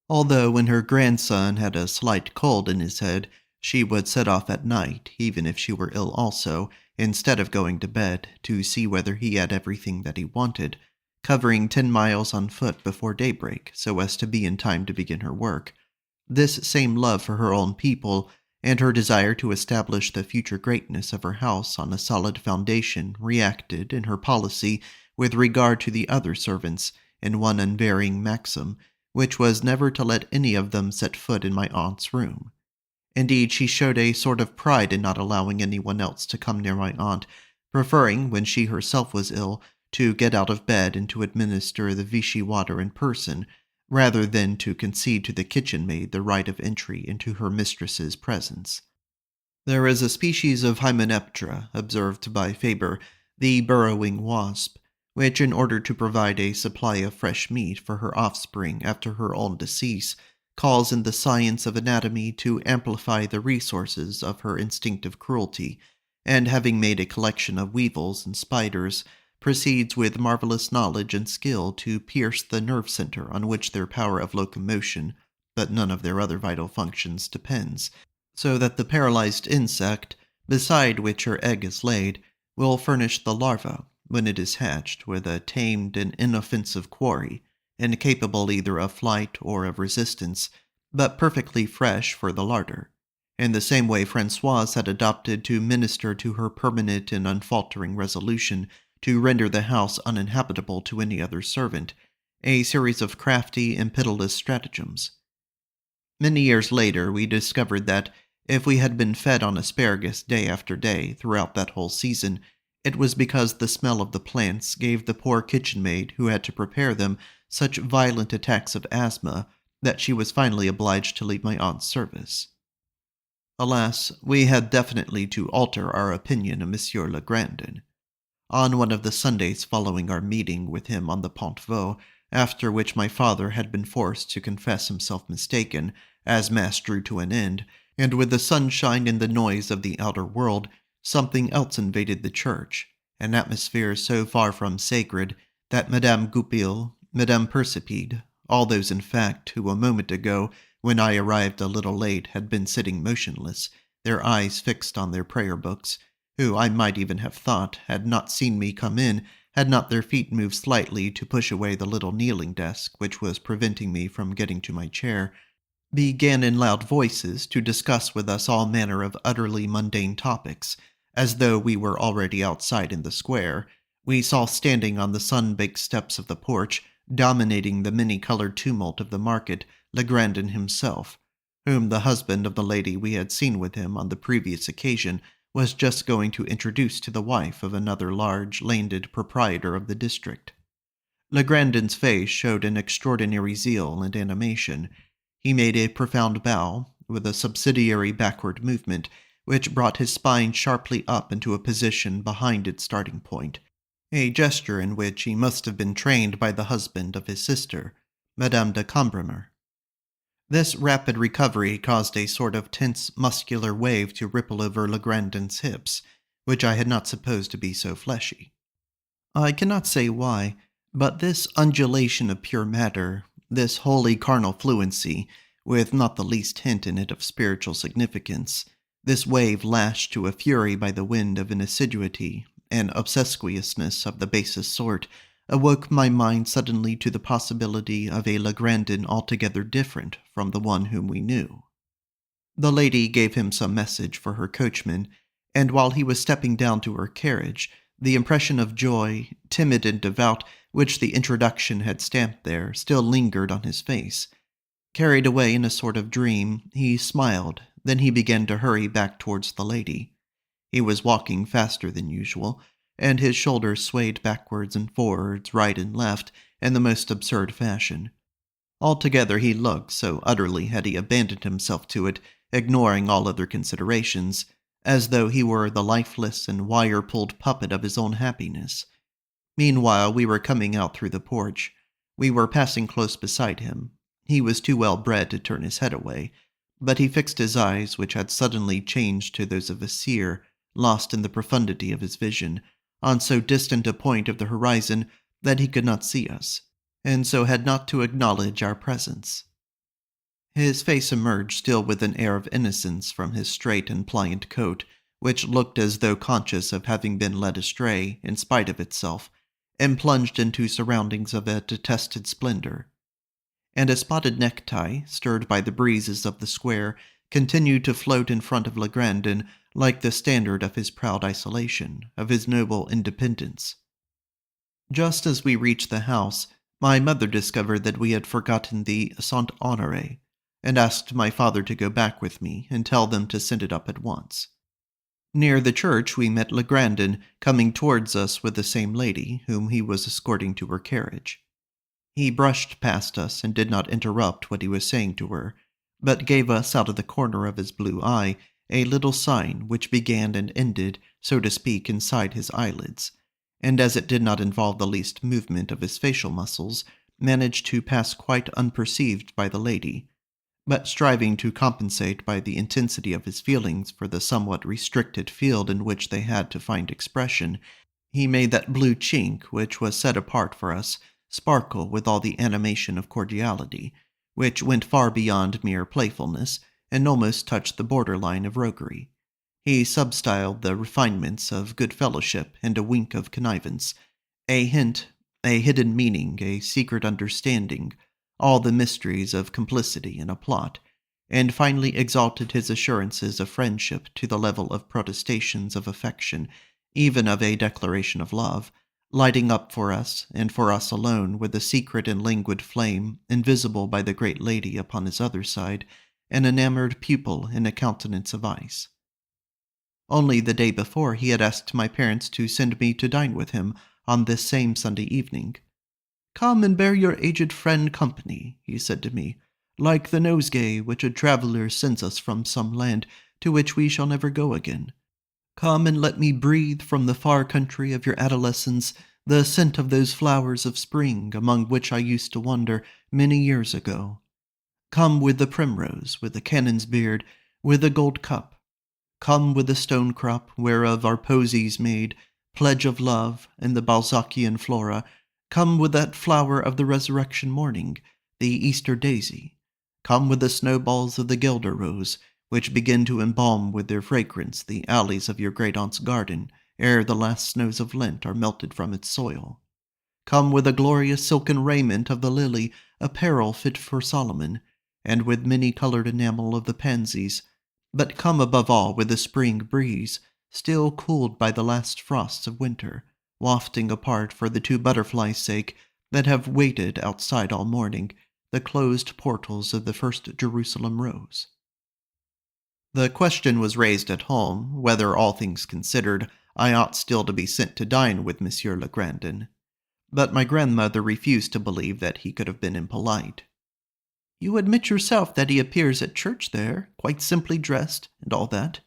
Although when her grandson had a slight cold in his head, she would set off at night, even if she were ill also, instead of going to bed, to see whether he had everything that he wanted, covering 10 miles on foot before daybreak so as to be in time to begin her work. This same love for her own people and her desire to establish the future greatness of her house on a solid foundation reacted in her policy with regard to the other servants in one unvarying maxim, which was never to let any of them set foot in my aunt's room. Indeed, she showed a sort of pride in not allowing anyone else to come near my aunt, preferring, when she herself was ill, to get out of bed and to administer the Vichy water in person, rather than to concede to the kitchen maid the right of entry into her mistress's presence. There is a species of Hymenoptera, observed by Faber, the burrowing wasp, which, in order to provide a supply of fresh meat for her offspring after her own decease, calls in the science of anatomy to amplify the resources of her instinctive cruelty, and having made a collection of weevils and spiders, proceeds with marvelous knowledge and skill to pierce the nerve center on which their power of locomotion, but none of their other vital functions, depends, so that the paralyzed insect, beside which her egg is laid, will furnish the larva, when it is hatched, with a tamed and inoffensive quarry, incapable either of flight or of resistance, but perfectly fresh for the larder. In the same way Françoise had adopted to minister to her permanent and unfaltering resolution to render the house uninhabitable to any other servant, a series of crafty and pitiless stratagems. Many years later we discovered that, if we had been fed on asparagus day after day throughout that whole season, it was because the smell of the plants gave the poor kitchen maid who had to prepare them such violent attacks of asthma that she was finally obliged to leave my aunt's service. Alas, we had definitely to alter our opinion of Monsieur Legrandin. On one of the Sundays following our meeting with him on the Pont Vaux, after which my father had been forced to confess himself mistaken, as Mass drew to an end, and with the sunshine and the noise of the outer world, something else invaded the church, an atmosphere so far from sacred that Madame Goupil, Madame Persipide, all those in fact who a moment ago, when I arrived a little late, had been sitting motionless, their eyes fixed on their prayer books, who I might even have thought had not seen me come in, had not their feet moved slightly to push away the little kneeling desk which was preventing me from getting to my chair, began in loud voices to discuss with us all manner of utterly mundane topics, as though we were already outside in the square. We saw standing on the sun-baked steps of the porch, dominating the many-colored tumult of the market, Legrandin himself, whom the husband of the lady we had seen with him on the previous occasion was just going to introduce to the wife of another large, landed proprietor of the district. Legrandin's face showed an extraordinary zeal and animation. He made a profound bow, with a subsidiary backward movement, which brought his spine sharply up into a position behind its starting point, a gesture in which he must have been trained by the husband of his sister, Madame de Combray. This rapid recovery caused a sort of tense muscular wave to ripple over Legrandin's hips, which I had not supposed to be so fleshy. I cannot say why, but this undulation of pure matter, this wholly carnal fluency, with not the least hint in it of spiritual significance, this wave lashed to a fury by the wind of an assiduity and obsequiousness of the basest sort, awoke my mind suddenly to the possibility of a Legrandin altogether different from the one whom we knew. The lady gave him some message for her coachman, and while he was stepping down to her carriage, the impression of joy, timid and devout, which the introduction had stamped there, still lingered on his face. Carried away in a sort of dream, he smiled, then he began to hurry back towards the lady. He was walking faster than usual, and his shoulders swayed backwards and forwards, right and left, in the most absurd fashion. Altogether he looked, so utterly had he abandoned himself to it, ignoring all other considerations, as though he were the lifeless and wire-pulled puppet of his own happiness. Meanwhile we were coming out through the porch. We were passing close beside him. He was too well bred to turn his head away, but he fixed his eyes, which had suddenly changed to those of a seer, lost in the profundity of his vision, on so distant a point of the horizon that he could not see us, and so had not to acknowledge our presence. His face emerged still with an air of innocence from his straight and pliant coat, which looked as though conscious of having been led astray in spite of itself, and plunged into surroundings of a detested splendor. And a spotted necktie, stirred by the breezes of the square, continued to float in front of Legrandin like the standard of his proud isolation, of his noble independence. Just as we reached the house, my mother discovered that we had forgotten the Saint Honoré, and asked my father to go back with me and tell them to send it up at once. Near the church we met Legrandin coming towards us with the same lady, whom he was escorting to her carriage. He brushed past us and did not interrupt what he was saying to her, but gave us out of the corner of his blue eye a little sign which began and ended, so to speak, inside his eyelids, and as it did not involve the least movement of his facial muscles, managed to pass quite unperceived by the lady, but striving to compensate by the intensity of his feelings for the somewhat restricted field in which they had to find expression, he made that blue chink which was set apart for us sparkle with all the animation of cordiality, which went far beyond mere playfulness, and almost touched the border-line of roguery. He substyled the refinements of good fellowship and a wink of connivance, a hint, a hidden meaning, a secret understanding, all the mysteries of complicity in a plot, and finally exalted his assurances of friendship to the level of protestations of affection, even of a declaration of love, lighting up for us, and for us alone, with a secret and languid flame, invisible by the great lady upon his other side, an enamored pupil in a countenance of ice. Only the day before he had asked my parents to send me to dine with him on this same Sunday evening. "Come and bear your aged friend company," he said to me, "like the nosegay which a traveller sends us from some land to which we shall never go again. Come and let me breathe from the far country of your adolescence the scent of those flowers of spring among which I used to wander many years ago. Come with the primrose, with the canon's beard, with the gold cup. Come with the stone crop, whereof are posies made, pledge of love, and the Balzacian flora. Come with that flower of the resurrection morning, the Easter daisy. Come with the snowballs of the Guelder rose, which begin to embalm with their fragrance the alleys of your great-aunt's garden, ere the last snows of Lent are melted from its soil. Come with the glorious silken raiment of the lily, apparel fit for Solomon, and with many-colored enamel of the pansies, but come above all with the spring breeze, still cooled by the last frosts of winter, wafting apart for the two butterflies' sake that have waited outside all morning, the closed portals of the first Jerusalem rose." The question was raised at home, whether, all things considered, I ought still to be sent to dine with Monsieur Legrandin. But my grandmother refused to believe that he could have been impolite. "You admit yourself that he appears at church there, quite simply dressed, and all that.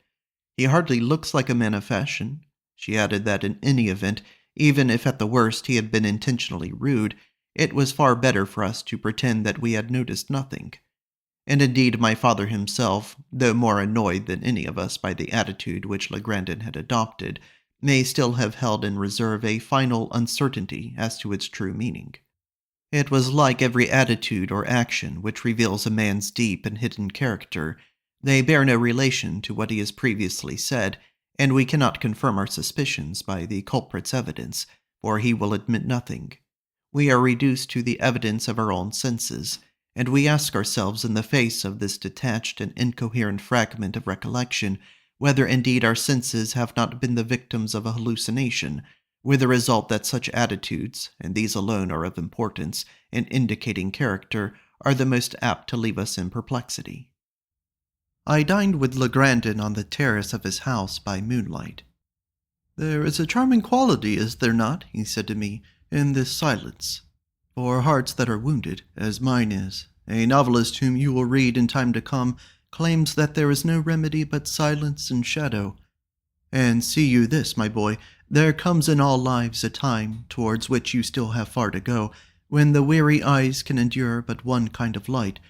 He hardly looks like a man of fashion." She added that in any event, even if at the worst he had been intentionally rude, it was far better for us to pretend that we had noticed nothing. And indeed my father himself, though more annoyed than any of us by the attitude which Legrandin had adopted, may still have held in reserve a final uncertainty as to its true meaning. It was like every attitude or action which reveals a man's deep and hidden character. They bear no relation to what he has previously said, and we cannot confirm our suspicions by the culprit's evidence, for he will admit nothing. We are reduced to the evidence of our own senses, and we ask ourselves in the face of this detached and incoherent fragment of recollection whether indeed our senses have not been the victims of a hallucination, with the result that such attitudes, and these alone are of importance, in indicating character, are the most apt to leave us in perplexity. I dined with Legrandin on the terrace of his house by moonlight. "There is a charming quality, is there not," he said to me, "in this silence? For hearts that are wounded, as mine is, a novelist whom you will read in time to come claims that there is no remedy but silence and shadow. And see you this, my boy, there comes in all lives a time, towards which you still have far to go, when the weary eyes can endure but one kind of light,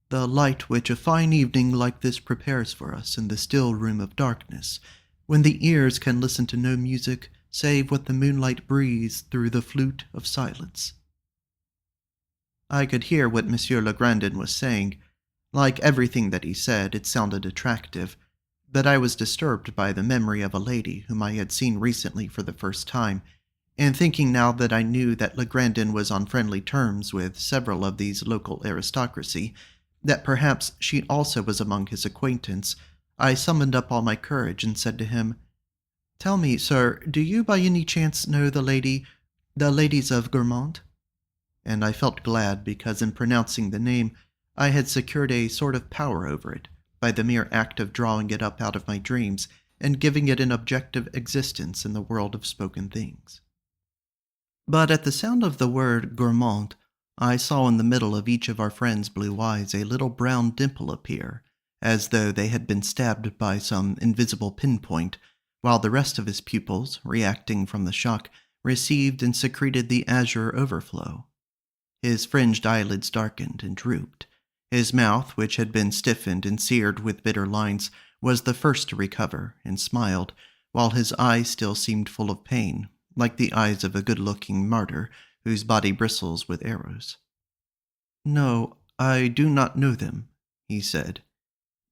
the light which a fine evening like this prepares for us in the still room of darkness, when the ears can listen to no music save what the moonlight breathes through the flute of silence." I could hear what Monsieur Legrandin was saying. Like everything that he said, it sounded attractive, but I was disturbed by the memory of a lady whom I had seen recently for the first time, and thinking now that I knew that Legrandin was on friendly terms with several of these local aristocracy, that perhaps she also was among his acquaintance, I summoned up all my courage and said to him, "Tell me, sir, do you by any chance know the ladies of Gourmont?" And I felt glad because in pronouncing the name, I had secured a sort of power over it, by the mere act of drawing it up out of my dreams and giving it an objective existence in the world of spoken things. But at the sound of the word gourmand, I saw in the middle of each of our friends' blue eyes a little brown dimple appear, as though they had been stabbed by some invisible pinpoint, while the rest of his pupils, reacting from the shock, received and secreted the azure overflow. His fringed eyelids darkened and drooped. His mouth, which had been stiffened and seared with bitter lines, was the first to recover, and smiled, while his eyes still seemed full of pain, like the eyes of a good-looking martyr whose body bristles with arrows. "No, I do not know them," he said.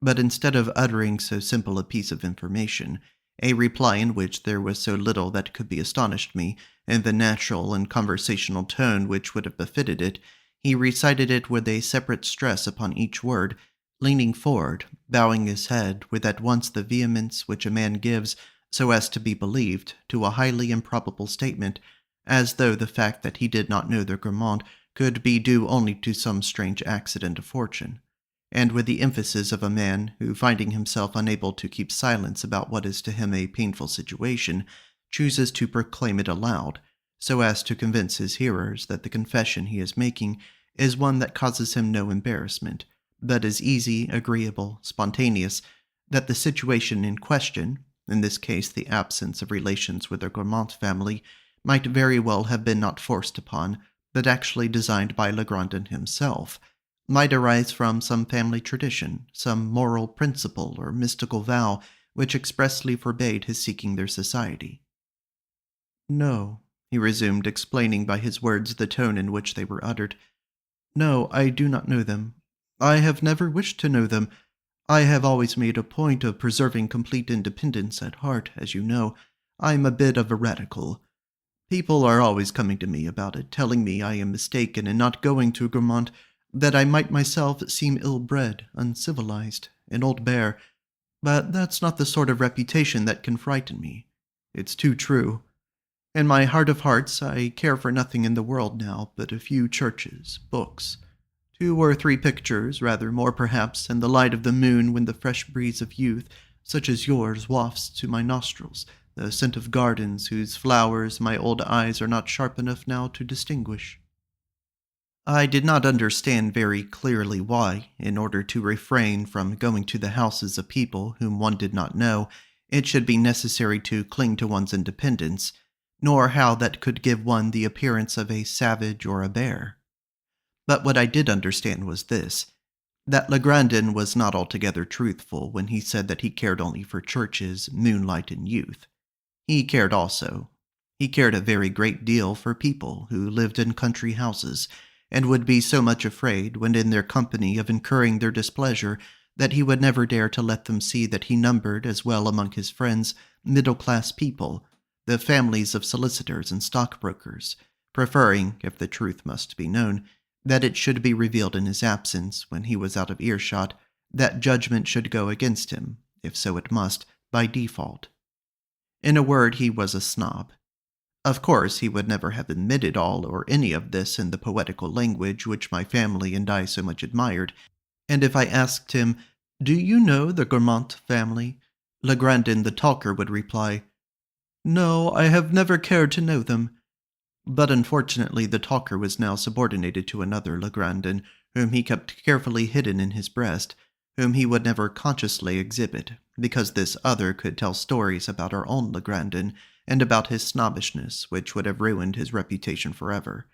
But instead of uttering so simple a piece of information, a reply in which there was so little that could be astonished me, in the natural and conversational tone which would have befitted it, he recited it with a separate stress upon each word, leaning forward, bowing his head with at once the vehemence which a man gives, so as to be believed, to a highly improbable statement, as though the fact that he did not know the Gourmand could be due only to some strange accident of fortune, and with the emphasis of a man who, finding himself unable to keep silence about what is to him a painful situation, chooses to proclaim it aloud, so as to convince his hearers that the confession he is making is one that causes him no embarrassment, but is easy, agreeable, spontaneous, that the situation in question, in this case the absence of relations with the Gourmont family, might very well have been not forced upon, but actually designed by Legrandin himself, might arise from some family tradition, some moral principle or mystical vow which expressly forbade his seeking their society. "No," he resumed, explaining by his words the tone in which they were uttered. "No, I do not know them. I have never wished to know them. I have always made a point of preserving complete independence at heart, as you know. I am a bit of a radical. People are always coming to me about it, telling me I am mistaken in not going to Gourmont, that I might myself seem ill-bred, uncivilized, an old bear. But that's not the sort of reputation that can frighten me. It's too true. In my heart of hearts, I care for nothing in the world now but a few churches, books, 2 or 3 pictures, rather more perhaps, and the light of the moon when the fresh breeze of youth, such as yours, wafts to my nostrils, the scent of gardens whose flowers my old eyes are not sharp enough now to distinguish." I did not understand very clearly why, in order to refrain from going to the houses of people whom one did not know, it should be necessary to cling to one's independence, nor how that could give one the appearance of a savage or a bear. But what I did understand was this, that Legrandin was not altogether truthful when he said that he cared only for churches, moonlight, and youth. He cared also. He cared a very great deal for people who lived in country houses, and would be so much afraid, when in their company, of incurring their displeasure, that he would never dare to let them see that he numbered, as well among his friends, middle-class people, the families of solicitors and stockbrokers, preferring, if the truth must be known, that it should be revealed in his absence, when he was out of earshot, that judgment should go against him, if so it must, by default. In a word, he was a snob. Of course, he would never have admitted all or any of this in the poetical language which my family and I so much admired, and if I asked him, "Do you know the Gourmont family?" Legrandin the talker would reply, "No, I have never cared to know them." But unfortunately the talker was now subordinated to another Legrandin, whom he kept carefully hidden in his breast, whom he would never consciously exhibit, because this other could tell stories about our own Legrandin, and about his snobbishness, which would have ruined his reputation forever.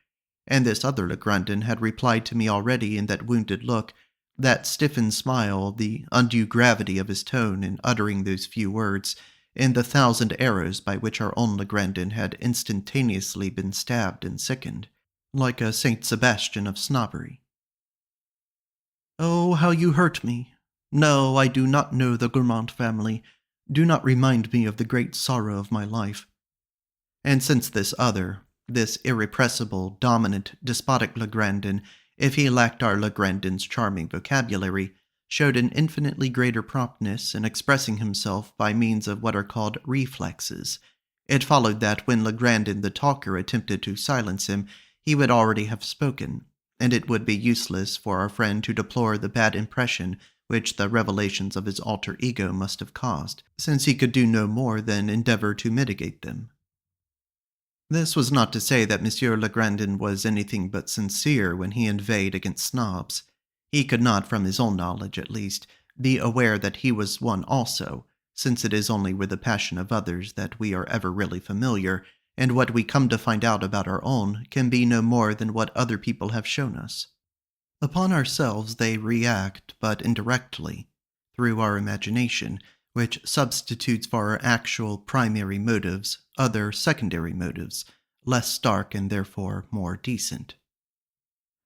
And this other Legrandin had replied to me already in that wounded look, that stiffened smile, the undue gravity of his tone in uttering those few words, in the 1,000 arrows by which our own Legrandin had instantaneously been stabbed and sickened, like a Saint Sebastian of snobbery. Oh, how you hurt me. No, I do not know the Gourmand family. Do not remind me of the great sorrow of my life." And since this irrepressible, dominant, despotic Legrandin, if he lacked our Legrandin's charming vocabulary, showed an infinitely greater promptness in expressing himself by means of what are called reflexes, it followed that when Legrandin the talker attempted to silence him, he would already have spoken, and it would be useless for our friend to deplore the bad impression which the revelations of his alter ego must have caused, since he could do no more than endeavor to mitigate them. This was not to say that Monsieur Legrandin was anything but sincere when he inveighed against snobs. He could not, from his own knowledge at least, be aware that he was one also, since it is only with the passion of others that we are ever really familiar, and what we come to find out about our own can be no more than what other people have shown us. Upon ourselves they react, but indirectly, through our imagination, which substitutes for our actual primary motives other secondary motives, less stark and therefore more decent.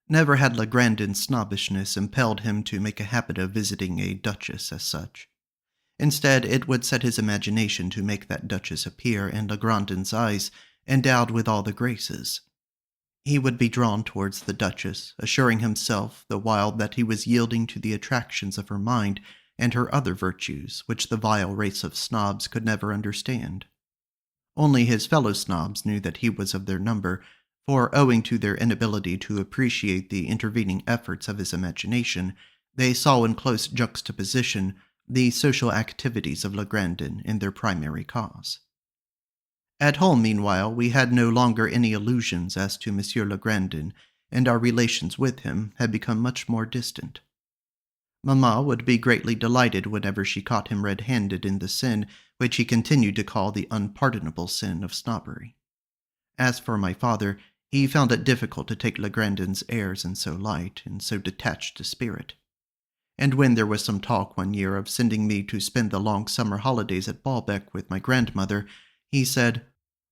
Never had Legrandin's snobbishness impelled him to make a habit of visiting a duchess as such. Instead, it would set his imagination to make that duchess appear in Legrandin's eyes endowed with all the graces. He would be drawn towards the duchess, assuring himself the while that he was yielding to the attractions of her mind and her other virtues, which the vile race of snobs could never understand. Only his fellow snobs knew that he was of their number, for owing to their inability to appreciate the intervening efforts of his imagination, they saw in close juxtaposition the social activities of Legrandin in their primary cause. At home, meanwhile, we had no longer any illusions as to Monsieur Legrandin, and our relations with him had become much more distant. Mamma would be greatly delighted whenever she caught him red-handed in the sin which he continued to call the unpardonable sin of snobbery. As for my father, he found it difficult to take Legrandin's airs in so light and so detached a spirit. And when there was some talk one year of sending me to spend the long summer holidays at Baalbec with my grandmother, he said,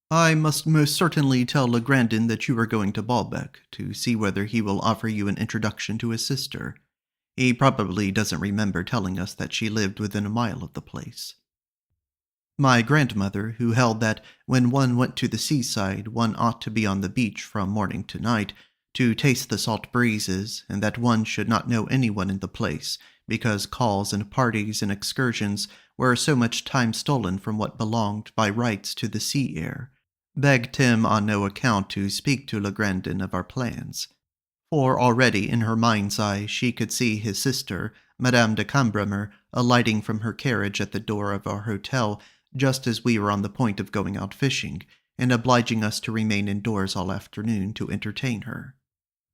"I must most certainly tell Legrandin that you are going to Baalbec, to see whether he will offer you an introduction to his sister. He probably doesn't remember telling us that she lived within a mile of the place." My grandmother, who held that when one went to the seaside one ought to be on the beach from morning to night, to taste the salt breezes, and that one should not know anyone in the place, because calls and parties and excursions were so much time stolen from what belonged by rights to the sea air, begged him on no account to speak to Legrandin of our plans. For already in her mind's eye she could see his sister, Madame de Cambremer, alighting from her carriage at the door of our hotel just as we were on the point of going out fishing, and obliging us to remain indoors all afternoon to entertain her.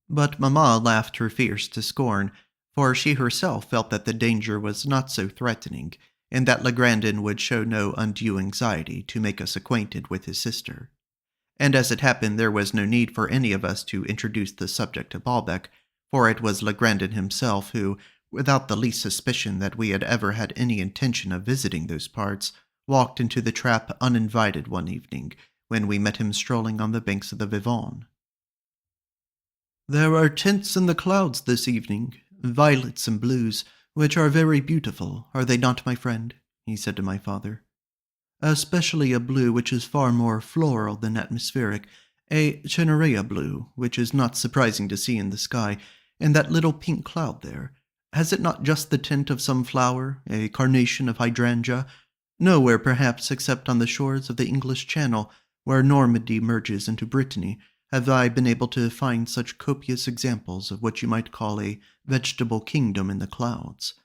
But Mamma laughed her fears to scorn, for she herself felt that the danger was not so threatening, and that Legrandin would show no undue anxiety to make us acquainted with his sister. And as it happened, there was no need for any of us to introduce the subject to Baalbec, for it was Legrandin himself who, without the least suspicion that we had ever had any intention of visiting those parts, walked into the trap uninvited one evening, when we met him strolling on the banks of the Vivonne. "There are tints in the clouds this evening, violets and blues, which are very beautiful, are they not, my friend?" he said to my father. "Especially a blue which is far more floral than atmospheric, a Chenerea blue, which is not surprising to see in the sky, and that little pink cloud there. Has it not just the tint of some flower, a carnation of hydrangea? Nowhere, perhaps, except on the shores of the English Channel, where Normandy merges into Brittany, have I been able to find such copious examples of what you might call a vegetable kingdom in the clouds.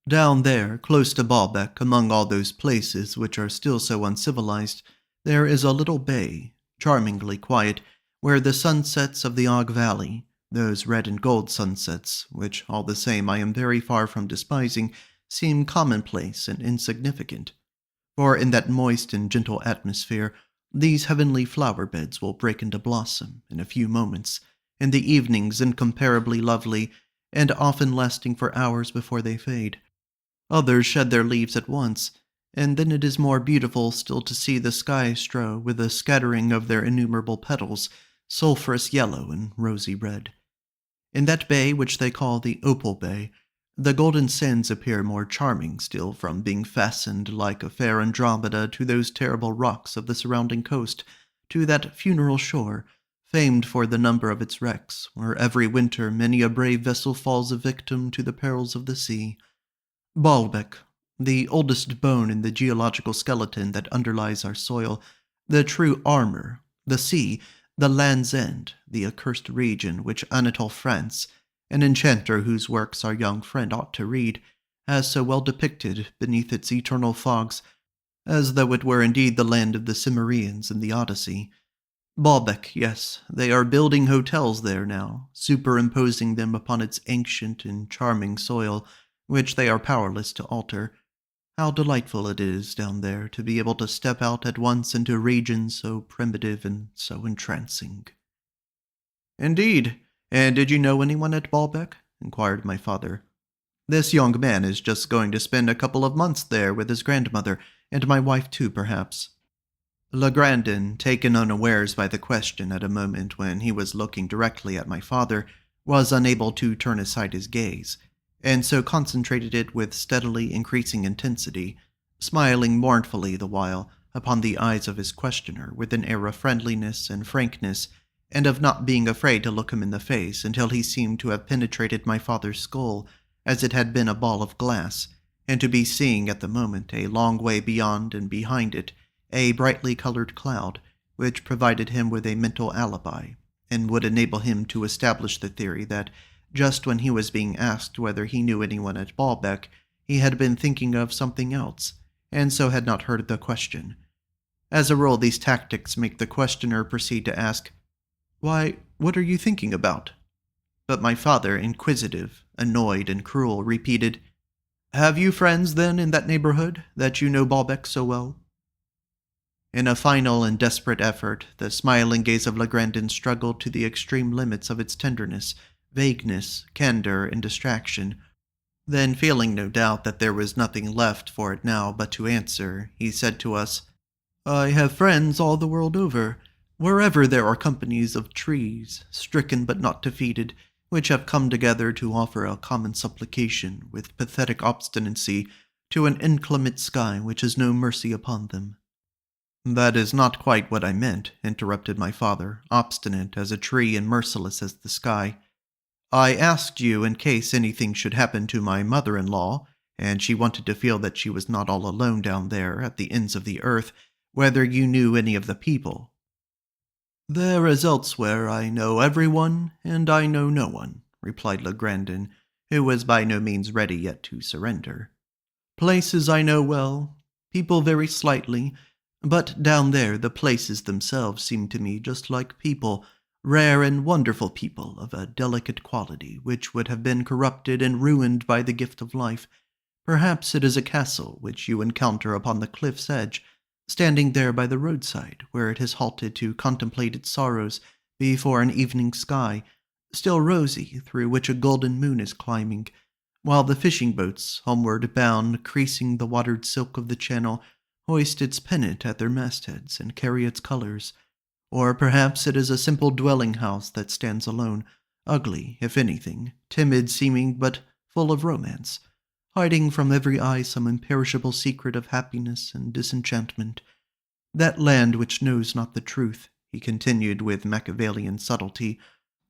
Down there, close to Baalbec, among all those places which are still so uncivilized, there is a little bay, charmingly quiet, where the sunsets of the Og Valley, those red and gold sunsets, which all the same I am very far from despising, seem commonplace and insignificant. For in that moist and gentle atmosphere, these heavenly flower-beds will break into blossom in a few moments, and the evenings incomparably lovely, and often lasting for hours before they fade. Others shed their leaves at once, and then it is more beautiful still to see the sky strew with a scattering of their innumerable petals, sulphurous yellow and rosy red. In that bay which they call the Opal Bay, The golden sands appear more charming still from being fastened like a fair Andromeda to those terrible rocks of the surrounding coast, to that funeral shore, famed for the number of its wrecks, where every winter many a brave vessel falls a victim to the perils of the sea. Baalbek, the oldest bone in the geological skeleton that underlies our soil, the true armor, the sea, the land's end, the accursed region which Anatole France, an enchanter whose works our young friend ought to read, has so well depicted beneath its eternal fogs, as though it were indeed the land of the Cimmerians in the Odyssey. Baalbek, yes, they are building hotels there now, superimposing them upon its ancient and charming soil, which they are powerless to alter. How delightful it is down there to be able to step out at once into regions so primitive and so entrancing. Indeed. And did you know anyone at Baalbek? Inquired my father. This young man is just going to spend a couple of months there with his grandmother, and my wife too, perhaps. Legrandin, taken unawares by the question at a moment when he was looking directly at my father, was unable to turn aside his gaze, and so concentrated it with steadily increasing intensity, smiling mournfully the while upon the eyes of his questioner with an air of friendliness and frankness, and of not being afraid to look him in the face until he seemed to have penetrated my father's skull as it had been a ball of glass, and to be seeing at the moment a long way beyond and behind it a brightly colored cloud, which provided him with a mental alibi, and would enable him to establish the theory that, just when he was being asked whether he knew anyone at Baalbek, he had been thinking of something else, and so had not heard the question. As a rule, these tactics make the questioner proceed to ask, "Why, what are you thinking about?" But my father, inquisitive, annoyed, and cruel, repeated, "Have you friends, then, in that neighborhood, that you know Baalbek so well?" In a final and desperate effort, the smiling gaze of Legrandin struggled to the extreme limits of its tenderness, vagueness, candor, and distraction. Then, feeling no doubt that there was nothing left for it now but to answer, he said to us, "I have friends all the world over, wherever there are companies of trees, stricken but not defeated, which have come together to offer a common supplication with pathetic obstinacy to an inclement sky which has no mercy upon them." "That is not quite what I meant," interrupted my father, obstinate as a tree and merciless as the sky. "I asked you in case anything should happen to my mother-in-law, and she wanted to feel that she was not all alone down there at the ends of the earth, whether you knew any of the people." "There as elsewhere I know everyone, and I know no one," replied Legrandin, who was by no means ready yet to surrender. "Places I know well, people very slightly, but down there the places themselves seem to me just like people, rare and wonderful people of a delicate quality which would have been corrupted and ruined by the gift of life. Perhaps it is a castle which you encounter upon the cliff's edge, standing there by the roadside, where it has halted to contemplate its sorrows before an evening sky, still rosy, through which a golden moon is climbing, while the fishing boats, homeward bound, creasing the watered silk of the channel, hoist its pennant at their mastheads and carry its colors. Or perhaps it is a simple dwelling-house that stands alone, ugly, if anything, timid seeming, but full of romance, hiding from every eye some imperishable secret of happiness and disenchantment. That land which knows not the truth," he continued with Machiavellian subtlety,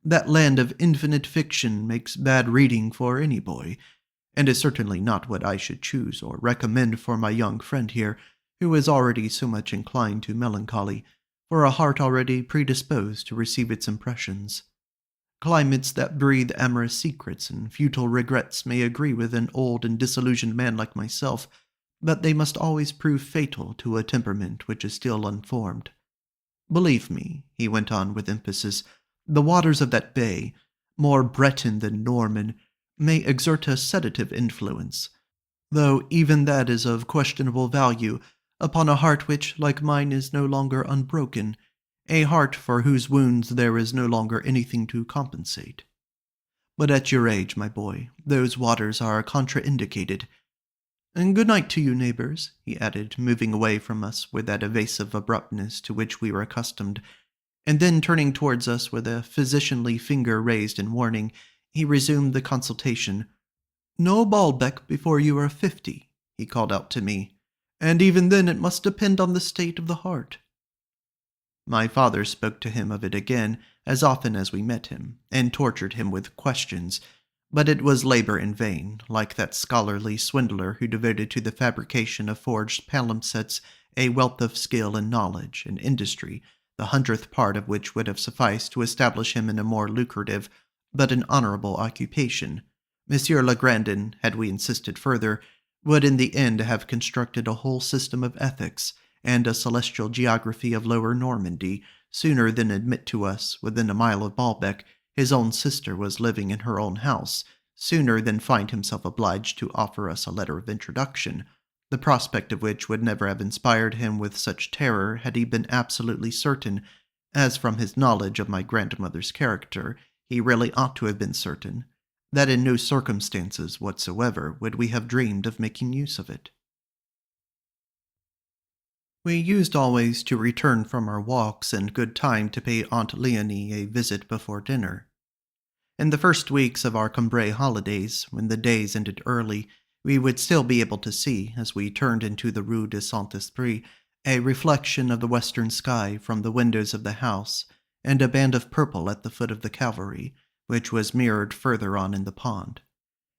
"that land of infinite fiction makes bad reading for any boy, and is certainly not what I should choose or recommend for my young friend here, who is already so much inclined to melancholy, for a heart already predisposed to receive its impressions. Climates that breathe amorous secrets and futile regrets may agree with an old and disillusioned man like myself, but they must always prove fatal to a temperament which is still unformed. Believe me," he went on with emphasis, "the waters of that bay, more Breton than Norman, may exert a sedative influence, though even that is of questionable value upon a heart which, like mine, is no longer unbroken, a heart for whose wounds there is no longer anything to compensate. But at your age, my boy, those waters are contraindicated. And good night to you, neighbors," he added, moving away from us with that evasive abruptness to which we were accustomed, and then turning towards us with a physicianly finger raised in warning, he resumed the consultation. "No Baalbec before you are 50, he called out to me, "and even then it must depend on the state of the heart." My father spoke to him of it again as often as we met him, and tortured him with questions, but it was labor in vain, like that scholarly swindler who devoted to the fabrication of forged palimpsests a wealth of skill and knowledge and industry, the 100th part of which would have sufficed to establish him in a more lucrative but an honorable occupation. Monsieur Legrandin, had we insisted further, would in the end have constructed a whole system of ethics and a celestial geography of Lower Normandy sooner than admit to us, within a mile of Baalbec, his own sister was living in her own house, sooner than find himself obliged to offer us a letter of introduction, the prospect of which would never have inspired him with such terror had he been absolutely certain, as from his knowledge of my grandmother's character he really ought to have been certain, that in no circumstances whatsoever would we have dreamed of making use of it. We used always to return from our walks in good time to pay Aunt Leonie a visit before dinner. In the first weeks of our Combray holidays, when the days ended early, we would still be able to see, as we turned into the Rue de Saint-Esprit, a reflection of the western sky from the windows of the house, and a band of purple at the foot of the Calvary, which was mirrored further on in the pond.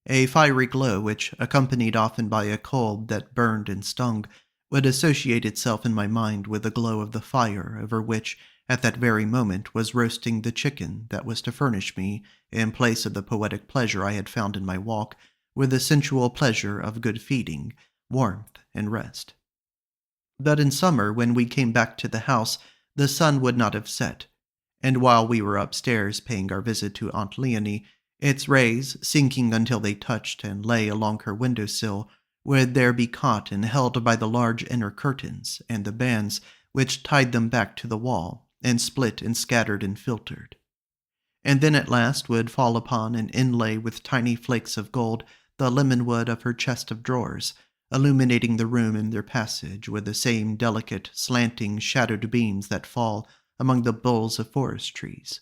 A fiery glow which, accompanied often by a cold that burned and stung, would associate itself in my mind with the glow of the fire over which, at that very moment, was roasting the chicken that was to furnish me, in place of the poetic pleasure I had found in my walk, with the sensual pleasure of good feeding, warmth, and rest. But in summer, when we came back to the house, the sun would not have set, and while we were upstairs paying our visit to Aunt Leonie, its rays, sinking until they touched and lay along her window-sill, would there be caught and held by the large inner curtains and the bands which tied them back to the wall, and split and scattered and filtered. And then at last would fall upon and inlay with tiny flakes of gold the lemon-wood of her chest of drawers, illuminating the room in their passage with the same delicate, slanting, shadowed beams that fall among the boles of forest trees.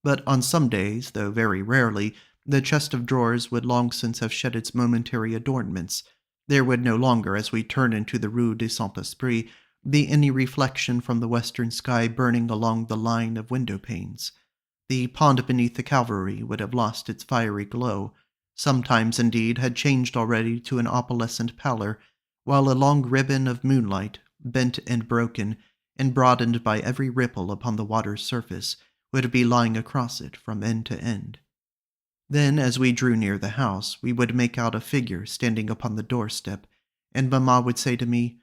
But on some days, though very rarely, the chest of drawers would long since have shed its momentary adornments. There would no longer, as we turn into the Rue de Saint-Esprit, be any reflection from the western sky burning along the line of window-panes. The pond beneath the Calvary would have lost its fiery glow, sometimes, indeed, had changed already to an opalescent pallor, while a long ribbon of moonlight, bent and broken, and broadened by every ripple upon the water's surface, would be lying across it from end to end. Then, as we drew near the house, we would make out a figure standing upon the doorstep, and Mamma would say to me,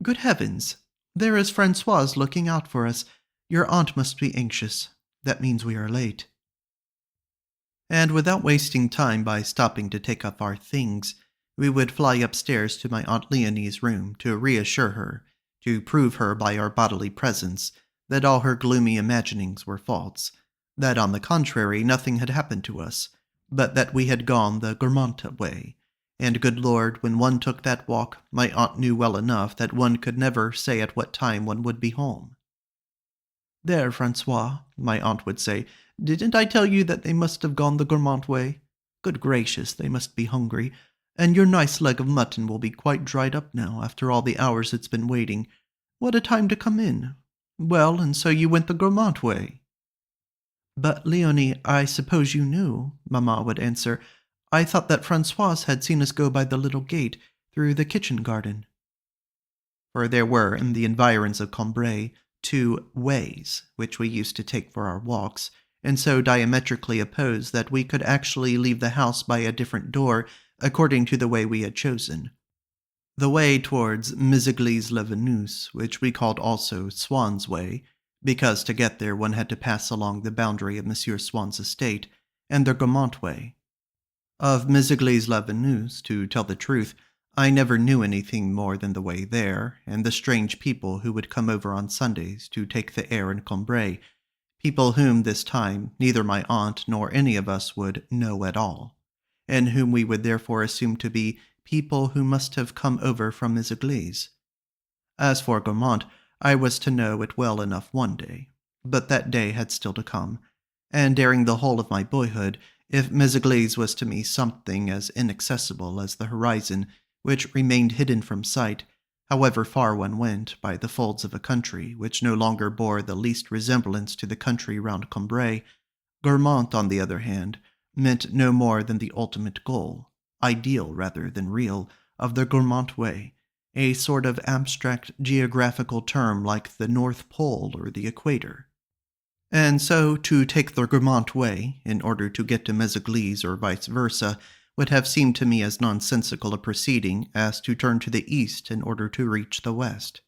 "Good heavens! There is Francoise looking out for us. Your aunt must be anxious. That means we are late." And without wasting time by stopping to take up our things, we would fly upstairs to my Aunt Leonie's room to reassure her, to prove her by our bodily presence that all her gloomy imaginings were false, that on the contrary nothing had happened to us, but that we had gone the Guermantes way, and good Lord, when one took that walk, my aunt knew well enough that one could never say at what time one would be home. "There, Francois," my aunt would say, "didn't I tell you that they must have gone the Guermantes way? Good gracious, they must be hungry, and your nice leg of mutton will be quite dried up now after all the hours it's been waiting. What a time to come in! Well, and so you went the Guermantes way." "But, Leonie, I suppose you knew," Mamma would answer. "I thought that Francoise had seen us go by the little gate, through the kitchen garden." For there were, in the environs of Combray, 2 ways, which we used to take for our walks, and so diametrically opposed that we could actually leave the house by a different door according to the way we had chosen. The way towards Méséglise-la-Veneuse, which we called also Swann's way, because to get there one had to pass along the boundary of Monsieur Swann's estate, and the Guermantes way. Of Méséglise-la-Veneuse, to tell the truth, I never knew anything more than the way there, and the strange people who would come over on Sundays to take the air in Combray, people whom this time neither my aunt nor any of us would know at all, and whom we would therefore assume to be people who must have come over from Méséglise. As for Guermantes, I was to know it well enough one day, but that day had still to come, and during the whole of my boyhood If Méséglise was to me something as inaccessible as the horizon, which remained hidden from sight, however far one went, by the folds of a country which no longer bore the least resemblance to the country round Combray, Guermantes, on the other hand, meant no more than the ultimate goal, ideal rather than real, of the Guermantes way, a sort of abstract geographical term like the North Pole or the Equator. And so, to take the Guermantes way, in order to get to Méséglise or vice versa, would have seemed to me as nonsensical a proceeding as to turn to the east in order to reach the west.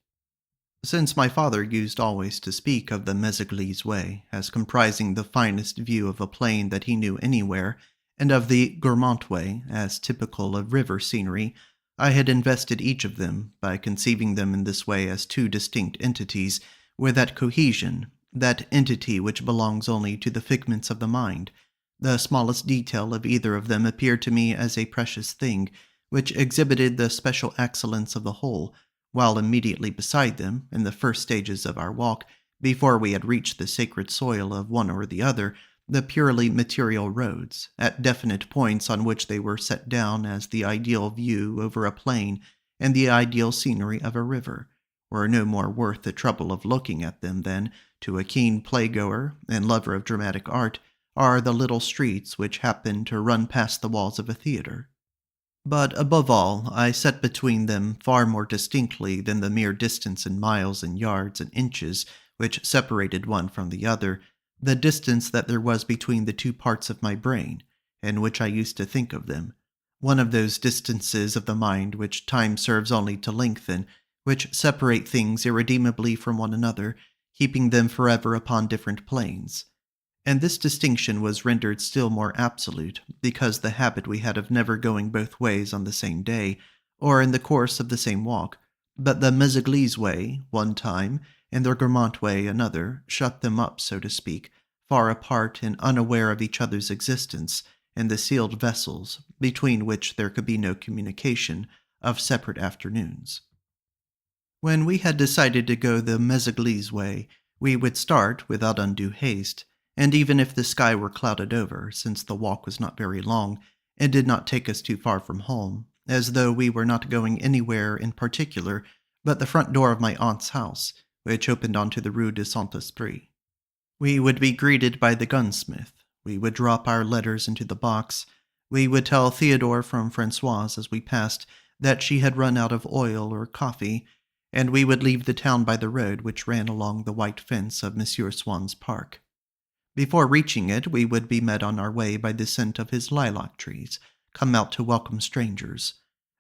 Since my father used always to speak of the Méséglise way as comprising the finest view of a plain that he knew anywhere, and of the Guermantes way as typical of river scenery, I had invested each of them, by conceiving them in this way as two distinct entities, with that cohesion, that entity which belongs only to the figments of the mind. The smallest detail of either of them appeared to me as a precious thing, which exhibited the special excellence of the whole, while immediately beside them, in the first stages of our walk, before we had reached the sacred soil of one or the other, the purely material roads, at definite points on which they were set down as the ideal view over a plain and the ideal scenery of a river, were no more worth the trouble of looking at them than, to a keen playgoer and lover of dramatic art, are the little streets which happen to run past the walls of a theatre. But above all, I set between them far more distinctly than the mere distance in miles and yards and inches which separated one from the other, the distance that there was between the two parts of my brain, in which I used to think of them, one of those distances of the mind which time serves only to lengthen, which separate things irredeemably from one another, keeping them forever upon different planes. And this distinction was rendered still more absolute, because the habit we had of never going both ways on the same day, or in the course of the same walk, but the Méséglise way one time, and the Guermantes way another, shut them up, so to speak, far apart and unaware of each other's existence, in the sealed vessels, between which there could be no communication, of separate afternoons. When we had decided to go the Méséglise way, we would start without undue haste, and even if the sky were clouded over, since the walk was not very long, and did not take us too far from home, as though we were not going anywhere in particular but the front door of my aunt's house, which opened onto the Rue de Saint-Esprit. We would be greeted by the gunsmith, we would drop our letters into the box, we would tell Theodore from Françoise as we passed that she had run out of oil or coffee, and we would leave the town by the road which ran along the white fence of Monsieur Swann's park. Before reaching it, we would be met on our way by the scent of his lilac trees, come out to welcome strangers.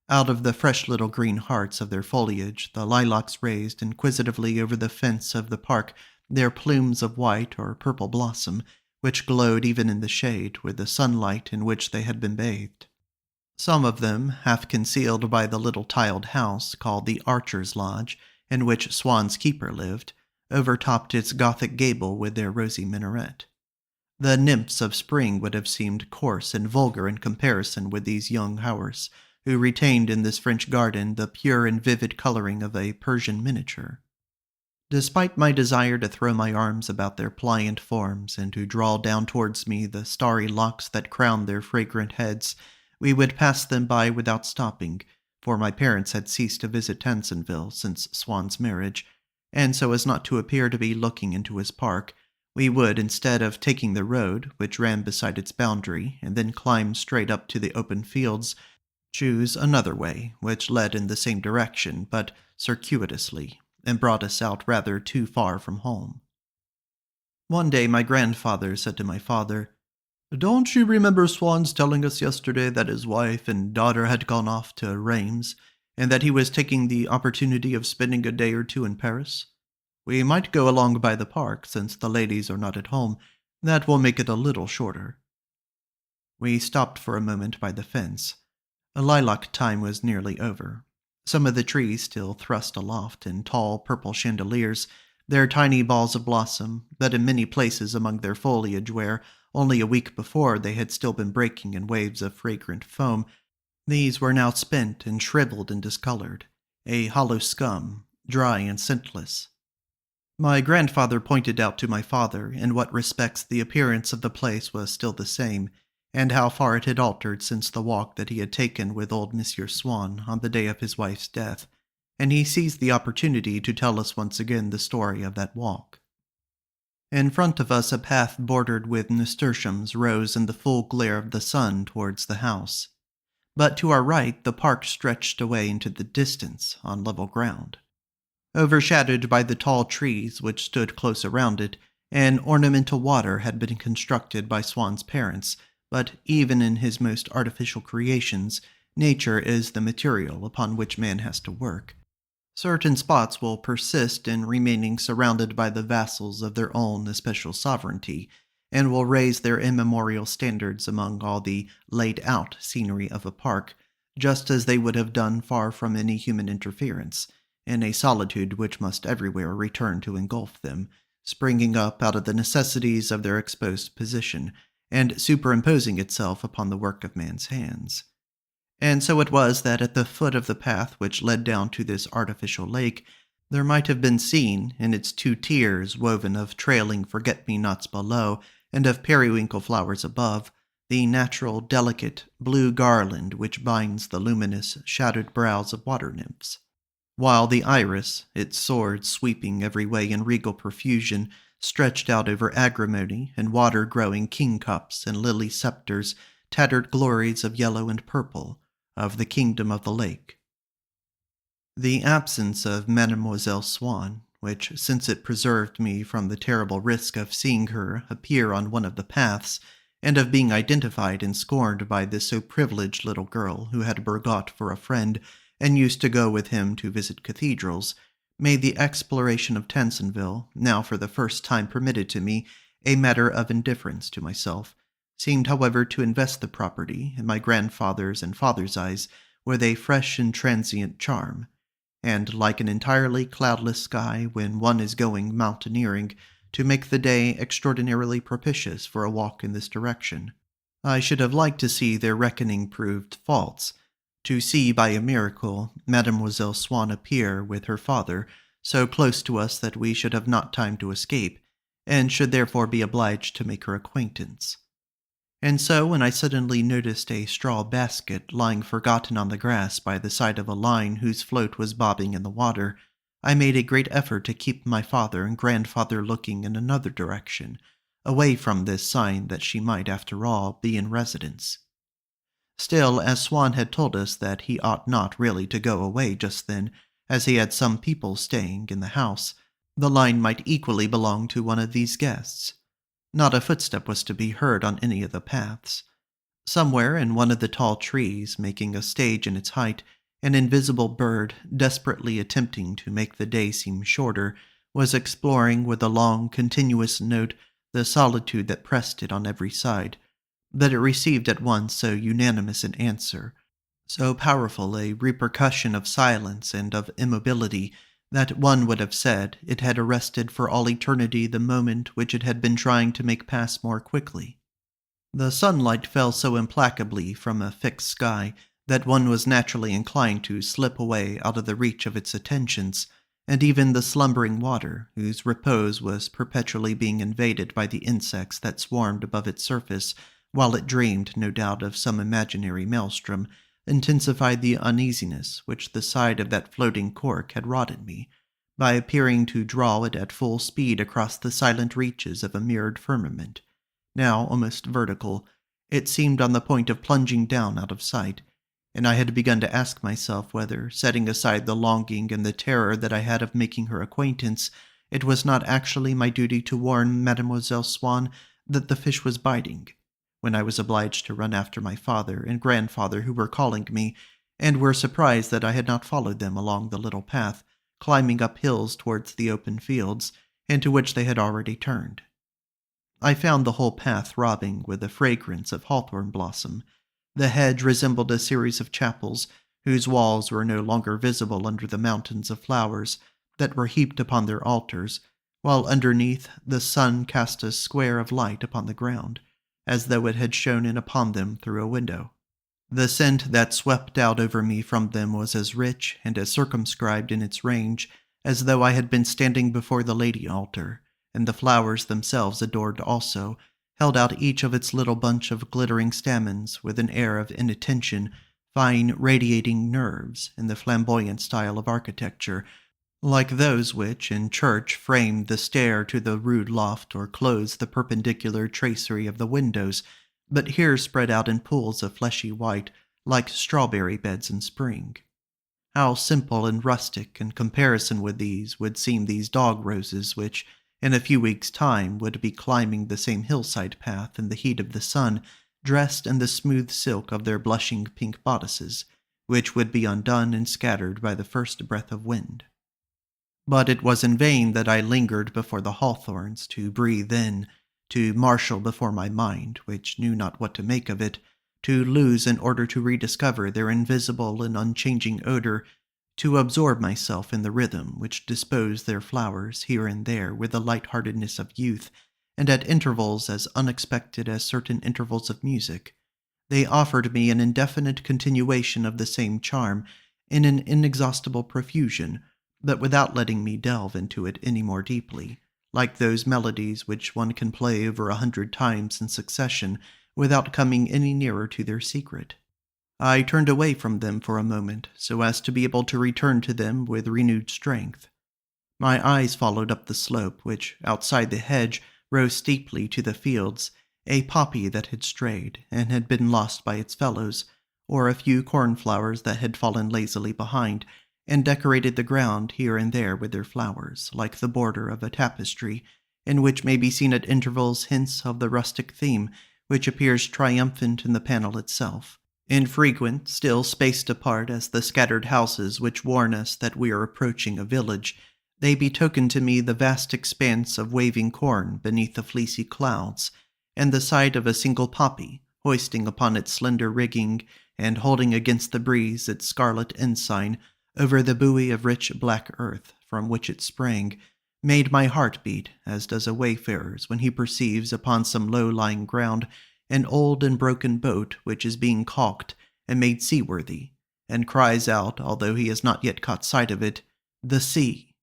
Out of the fresh little green hearts of their foliage, the lilacs raised inquisitively over the fence of the park their plumes of white or purple blossom, which glowed even in the shade with the sunlight in which they had been bathed. Some of them, half concealed by the little tiled house called the Archer's Lodge, in which Swann's keeper lived, overtopped its Gothic gable with their rosy minaret. The nymphs of spring would have seemed coarse and vulgar in comparison with these young houris, who retained in this French garden the pure and vivid coloring of a Persian miniature. Despite my desire to throw my arms about their pliant forms and to draw down towards me the starry locks that crowned their fragrant heads, we would pass them by without stopping, for my parents had ceased to visit Tansonville since Swann's marriage, and so as not to appear to be looking into his park, we would, instead of taking the road, which ran beside its boundary, and then climb straight up to the open fields, choose another way, which led in the same direction, but circuitously, and brought us out rather too far from home. One day my grandfather said to my father, "Don't you remember Swann's telling us yesterday that his wife and daughter had gone off to Reims, and that he was taking the opportunity of spending a day or two in Paris? We might go along by the park, since the ladies are not at home. That will make it a little shorter." We stopped for a moment by the fence. Lilac time was nearly over. Some of the trees still thrust aloft in tall purple chandeliers, their tiny balls of blossom, but in many places among their foliage where, only a week before, they had still been breaking in waves of fragrant foam, these were now spent and shriveled and discolored, a hollow scum, dry and scentless. My grandfather pointed out to my father in what respects the appearance of the place was still the same, and how far it had altered since the walk that he had taken with old Monsieur Swann on the day of his wife's death, and he seized the opportunity to tell us once again the story of that walk. In front of us, a path bordered with nasturtiums rose in the full glare of the sun towards the house. But to our right, the park stretched away into the distance on level ground. Overshadowed by the tall trees which stood close around it, an ornamental water had been constructed by Swann's parents, but even in his most artificial creations, nature is the material upon which man has to work. Certain spots will persist in remaining surrounded by the vassals of their own especial sovereignty, and will raise their immemorial standards among all the laid-out scenery of a park, just as they would have done far from any human interference, in a solitude which must everywhere return to engulf them, springing up out of the necessities of their exposed position, and superimposing itself upon the work of man's hands. And so it was that at the foot of the path which led down to this artificial lake, there might have been seen, in its two tiers woven of trailing forget-me-nots below and of periwinkle flowers above, the natural, delicate, blue garland which binds the luminous, shadowed brows of water-nymphs. While the iris, its sword sweeping every way in regal profusion, stretched out over agrimony and water-growing king-cups and lily scepters, tattered glories of yellow and purple, of the kingdom of the lake. The absence of Mademoiselle Swann, which, since it preserved me from the terrible risk of seeing her appear on one of the paths, and of being identified and scorned by this so privileged little girl who had Bergotte for a friend and used to go with him to visit cathedrals, made the exploration of Tansonville, now for the first time permitted to me, a matter of indifference to myself, seemed, however, to invest the property, in my grandfather's and father's eyes, with a fresh and transient charm, and, like an entirely cloudless sky when one is going mountaineering, to make the day extraordinarily propitious for a walk in this direction. I should have liked to see their reckoning proved false, to see by a miracle Mademoiselle Swann appear with her father, so close to us that we should have not time to escape, and should therefore be obliged to make her acquaintance. And so, when I suddenly noticed a straw basket lying forgotten on the grass by the side of a line whose float was bobbing in the water, I made a great effort to keep my father and grandfather looking in another direction, away from this sign that she might, after all, be in residence. Still, as Swann had told us that he ought not really to go away just then, as he had some people staying in the house, the line might equally belong to one of these guests. Not a footstep was to be heard on any of the paths. Somewhere in one of the tall trees, making a stage in its height, an invisible bird, desperately attempting to make the day seem shorter, was exploring with a long, continuous note the solitude that pressed it on every side, that it received at once so unanimous an answer, so powerful a repercussion of silence and of immobility, that one would have said it had arrested for all eternity the moment which it had been trying to make pass more quickly. The sunlight fell so implacably from a fixed sky that one was naturally inclined to slip away out of the reach of its attentions, and even the slumbering water, whose repose was perpetually being invaded by the insects that swarmed above its surface, while it dreamed, no doubt, of some imaginary maelstrom, intensified the uneasiness which the sight of that floating cork had wrought in me, by appearing to draw it at full speed across the silent reaches of a mirrored firmament. Now almost vertical, it seemed on the point of plunging down out of sight, and I had begun to ask myself whether, setting aside the longing and the terror that I had of making her acquaintance, it was not actually my duty to warn Mademoiselle Swann that the fish was biting, when I was obliged to run after my father and grandfather who were calling me, and were surprised that I had not followed them along the little path, climbing up hills towards the open fields, into which they had already turned. I found the whole path throbbing with the fragrance of hawthorn blossom. The hedge resembled a series of chapels, whose walls were no longer visible under the mountains of flowers that were heaped upon their altars, while underneath the sun cast a square of light upon the ground, as though it had shone in upon them through a window. The scent that swept out over me from them was as rich and as circumscribed in its range as though I had been standing before the Lady Altar, and the flowers themselves adored also, held out each of its little bunch of glittering stamens with an air of inattention, fine radiating nerves in the flamboyant style of architecture, like those which in church frame the stair to the rude loft or close the perpendicular tracery of the windows, but here spread out in pools of fleshy white, like strawberry beds in spring. How simple and rustic in comparison with these would seem these dog roses which, in a few weeks' time, would be climbing the same hillside path in the heat of the sun, dressed in the smooth silk of their blushing pink bodices, which would be undone and scattered by the first breath of wind. But it was in vain that I lingered before the hawthorns to breathe in, to marshal before my mind, which knew not what to make of it, to lose in order to rediscover their invisible and unchanging odor, to absorb myself in the rhythm which disposed their flowers here and there with the light-heartedness of youth, and at intervals as unexpected as certain intervals of music. They offered me an indefinite continuation of the same charm, in an inexhaustible profusion, but without letting me delve into it any more deeply, like those melodies which one can play over 100 times in succession without coming any nearer to their secret. I turned away from them for a moment, so as to be able to return to them with renewed strength. My eyes followed up the slope, which, outside the hedge, rose steeply to the fields, a poppy that had strayed, and had been lost by its fellows, or a few cornflowers that had fallen lazily behind, and decorated the ground here and there with their flowers, like the border of a tapestry, in which may be seen at intervals hints of the rustic theme, which appears triumphant in the panel itself, infrequent, still spaced apart as the scattered houses which warn us that we are approaching a village. They betoken to me the vast expanse of waving corn beneath the fleecy clouds, and the sight of a single poppy, hoisting upon its slender rigging and holding against the breeze its scarlet ensign over the buoy of rich black earth from which it sprang, made my heart beat as does a wayfarer's when he perceives upon some low-lying ground an old and broken boat which is being caulked and made seaworthy, and cries out, although he has not yet caught sight of it, "The sea!"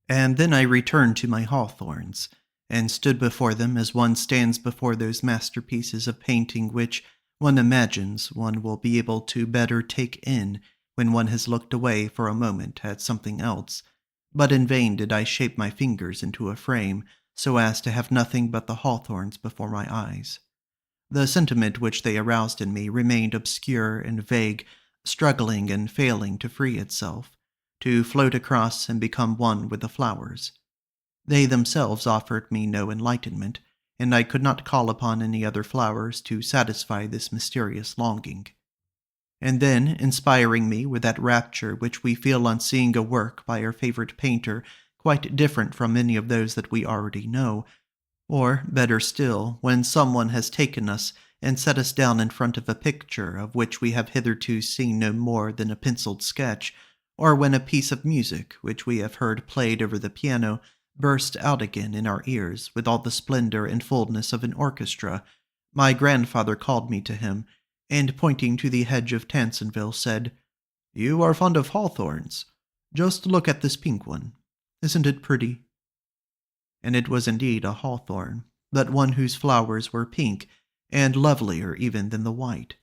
And then I returned to my hawthorns, and stood before them as one stands before those masterpieces of painting which, one imagines, one will be able to better take in when one has looked away for a moment at something else, but in vain did I shape my fingers into a frame, so as to have nothing but the hawthorns before my eyes. The sentiment which they aroused in me remained obscure and vague, struggling and failing to free itself, to float across and become one with the flowers. They themselves offered me no enlightenment, and I could not call upon any other flowers to satisfy this mysterious longing. And then, inspiring me with that rapture which we feel on seeing a work by our favorite painter quite different from any of those that we already know, or, better still, when someone has taken us and set us down in front of a picture of which we have hitherto seen no more than a penciled sketch, or when a piece of music which we have heard played over the piano burst out again in our ears with all the splendor and fullness of an orchestra, my grandfather called me to him, and pointing to the hedge of Tansonville, said, "You are fond of hawthorns. Just look at this pink one. Isn't it pretty?" And it was indeed a hawthorn, but one whose flowers were pink, and lovelier even than the white.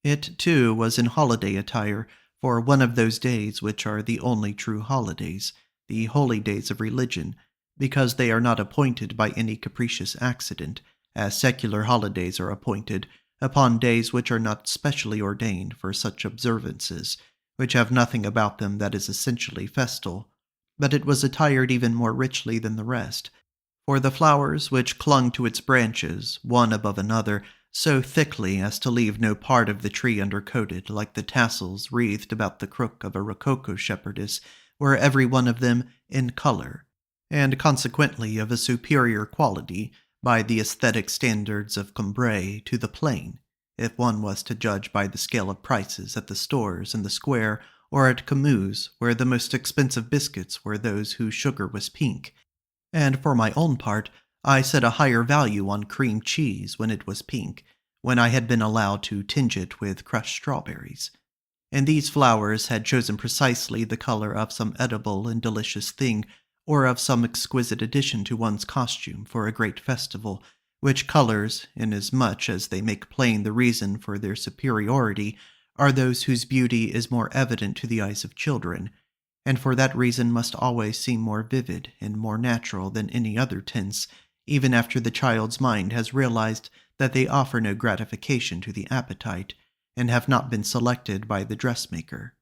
It, too, was in holiday attire, for one of those days which are the only true holidays, the holy days of religion, because they are not appointed by any capricious accident, as secular holidays are appointed, upon days which are not specially ordained for such observances, which have nothing about them that is essentially festal. But it was attired even more richly than the rest, for the flowers which clung to its branches, one above another, so thickly as to leave no part of the tree undercoated, like the tassels wreathed about the crook of a rococo shepherdess, were every one of them in color, and consequently of a superior quality, by the aesthetic standards of Combray, to the plain, if one was to judge by the scale of prices at the stores in the square, or at Camus, where the most expensive biscuits were those whose sugar was pink. And for my own part, I set a higher value on cream cheese when it was pink, when I had been allowed to tinge it with crushed strawberries. And these flowers had chosen precisely the color of some edible and delicious thing, or of some exquisite addition to one's costume for a great festival, which colors, inasmuch as they make plain the reason for their superiority, are those whose beauty is more evident to the eyes of children, and for that reason must always seem more vivid and more natural than any other tints, even after the child's mind has realized that they offer no gratification to the appetite, and have not been selected by the dressmaker.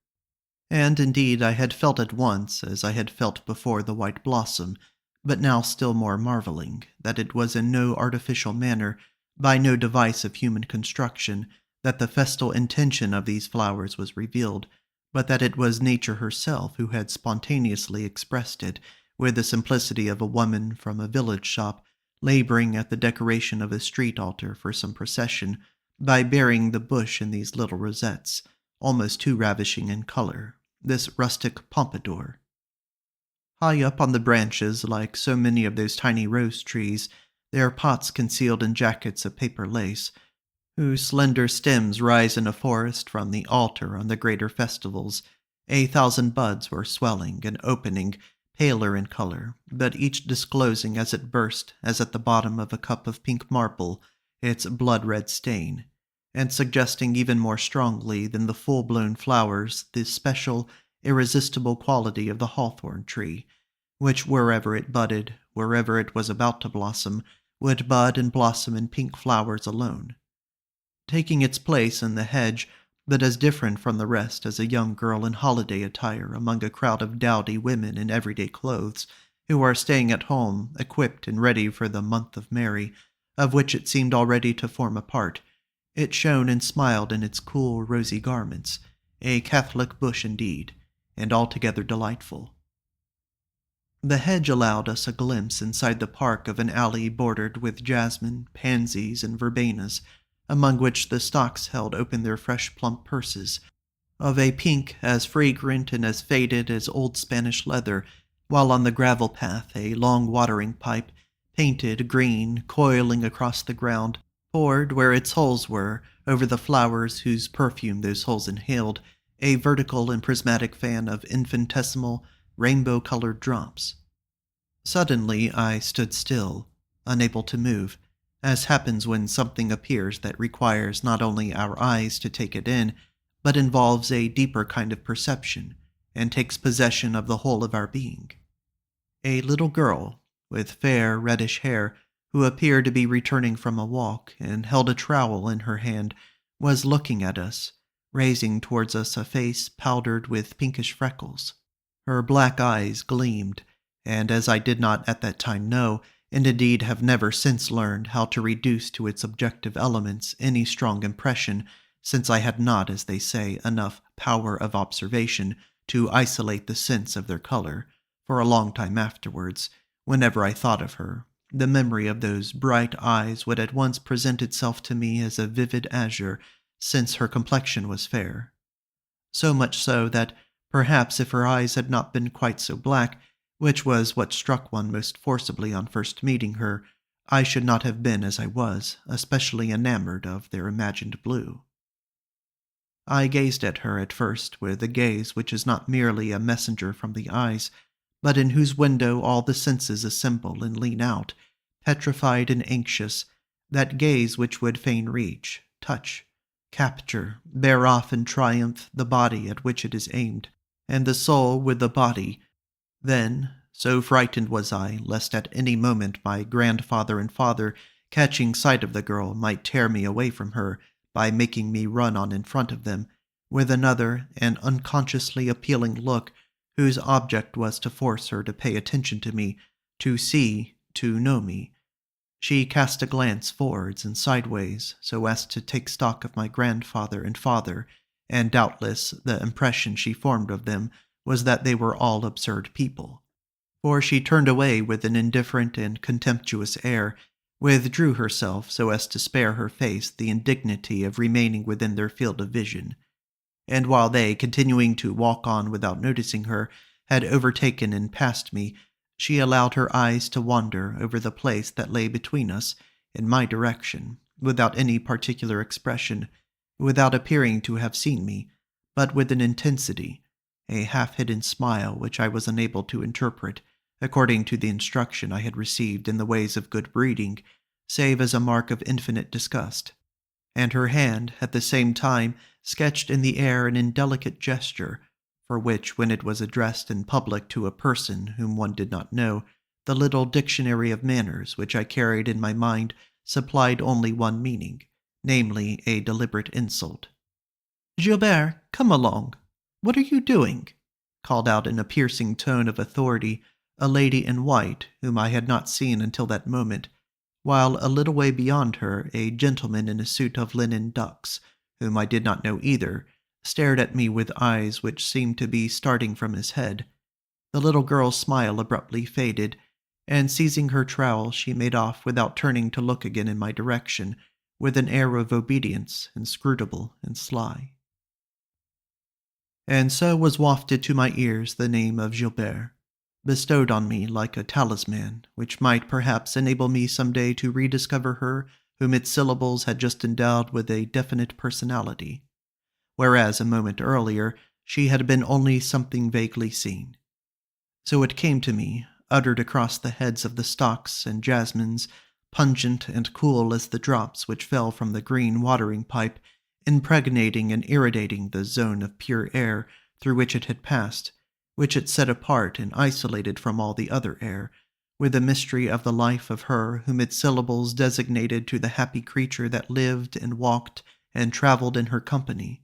And indeed I had felt at once, as I had felt before the white blossom, but now still more marveling, that it was in no artificial manner, by no device of human construction, that the festal intention of these flowers was revealed, but that it was nature herself who had spontaneously expressed it, with the simplicity of a woman from a village shop, laboring at the decoration of a street altar for some procession, by burying the bush in these little rosettes, almost too ravishing in color, this rustic pompadour. High up on the branches, like so many of those tiny rose trees, there are pots concealed in jackets of paper lace, whose slender stems rise in a forest from the altar on the greater festivals. 1,000 buds were swelling and opening, paler in color, but each disclosing as it burst, as at the bottom of a cup of pink marble, its blood-red stain, and suggesting even more strongly than the full-blown flowers the special, irresistible quality of the hawthorn tree, which wherever it budded, wherever it was about to blossom, would bud and blossom in pink flowers alone. Taking its place in the hedge, but as different from the rest as a young girl in holiday attire among a crowd of dowdy women in everyday clothes, who are staying at home, equipped and ready for the month of Mary, of which it seemed already to form a part. It shone and smiled in its cool, rosy garments, a Catholic bush indeed, and altogether delightful. The hedge allowed us a glimpse inside the park of an alley bordered with jasmine, pansies, and verbenas, among which the stalks held open their fresh plump purses, of a pink as fragrant and as faded as old Spanish leather, while on the gravel path a long watering pipe, painted green, coiling across the ground, poured where its holes were, over the flowers whose perfume those holes inhaled, a vertical and prismatic fan of infinitesimal, rainbow-colored drops. Suddenly I stood still, unable to move, as happens when something appears that requires not only our eyes to take it in, but involves a deeper kind of perception, and takes possession of the whole of our being. A little girl, with fair reddish hair, who appeared to be returning from a walk, and held a trowel in her hand, was looking at us, raising towards us a face powdered with pinkish freckles. Her black eyes gleamed, and as I did not at that time know, and indeed have never since learned how to reduce to its objective elements any strong impression, since I had not, as they say, enough power of observation to isolate the sense of their color, for a long time afterwards, whenever I thought of her, the memory of those bright eyes would at once present itself to me as a vivid azure, since her complexion was fair. So much so that, perhaps if her eyes had not been quite so black, which was what struck one most forcibly on first meeting her, I should not have been as I was, especially enamored of their imagined blue. I gazed at her at first with a gaze which is not merely a messenger from the eyes, but in whose window all the senses assemble and lean out, petrified and anxious, that gaze which would fain reach, touch, capture, bear off in triumph the body at which it is aimed, and the soul with the body. Then, so frightened was I, lest at any moment my grandfather and father, catching sight of the girl, might tear me away from her, by making me run on in front of them, with another and unconsciously appealing look, whose object was to force her to pay attention to me, to see, to know me. She cast a glance forwards and sideways, so as to take stock of my grandfather and father, and doubtless the impression she formed of them was that they were all absurd people. For she turned away with an indifferent and contemptuous air, withdrew herself so as to spare her face the indignity of remaining within their field of vision, and while they, continuing to walk on without noticing her, had overtaken and passed me, she allowed her eyes to wander over the place that lay between us, in my direction, without any particular expression, without appearing to have seen me, but with an intensity, a half-hidden smile which I was unable to interpret, according to the instruction I had received in the ways of good breeding, save as a mark of infinite disgust. And her hand, at the same time, sketched in the air an indelicate gesture, for which, when it was addressed in public to a person whom one did not know, the little dictionary of manners which I carried in my mind supplied only one meaning, namely a deliberate insult. "Gilbert, come along. What are you doing?" called out in a piercing tone of authority a lady in white whom I had not seen until that moment, while a little way beyond her a gentleman in a suit of linen ducks, whom I did not know either, stared at me with eyes which seemed to be starting from his head. The little girl's smile abruptly faded, and seizing her trowel she made off without turning to look again in my direction, with an air of obedience inscrutable and sly. And so was wafted to my ears the name of Gilbert, bestowed on me like a talisman, which might perhaps enable me some day to rediscover her whom its syllables had just endowed with a definite personality, whereas a moment earlier she had been only something vaguely seen. So it came to me, uttered across the heads of the stocks and jasmines, pungent and cool as the drops which fell from the green watering pipe, impregnating and irradiating the zone of pure air through which it had passed, which it set apart and isolated from all the other air, with the mystery of the life of her whom its syllables designated to the happy creature that lived and walked and travelled in her company,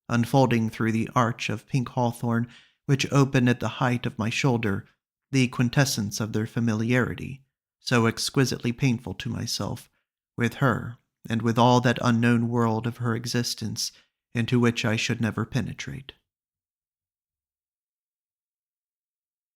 unfolding through the arch of pink hawthorn which opened at the height of my shoulder, the quintessence of their familiarity, so exquisitely painful to myself, with her, and with all that unknown world of her existence into which I should never penetrate.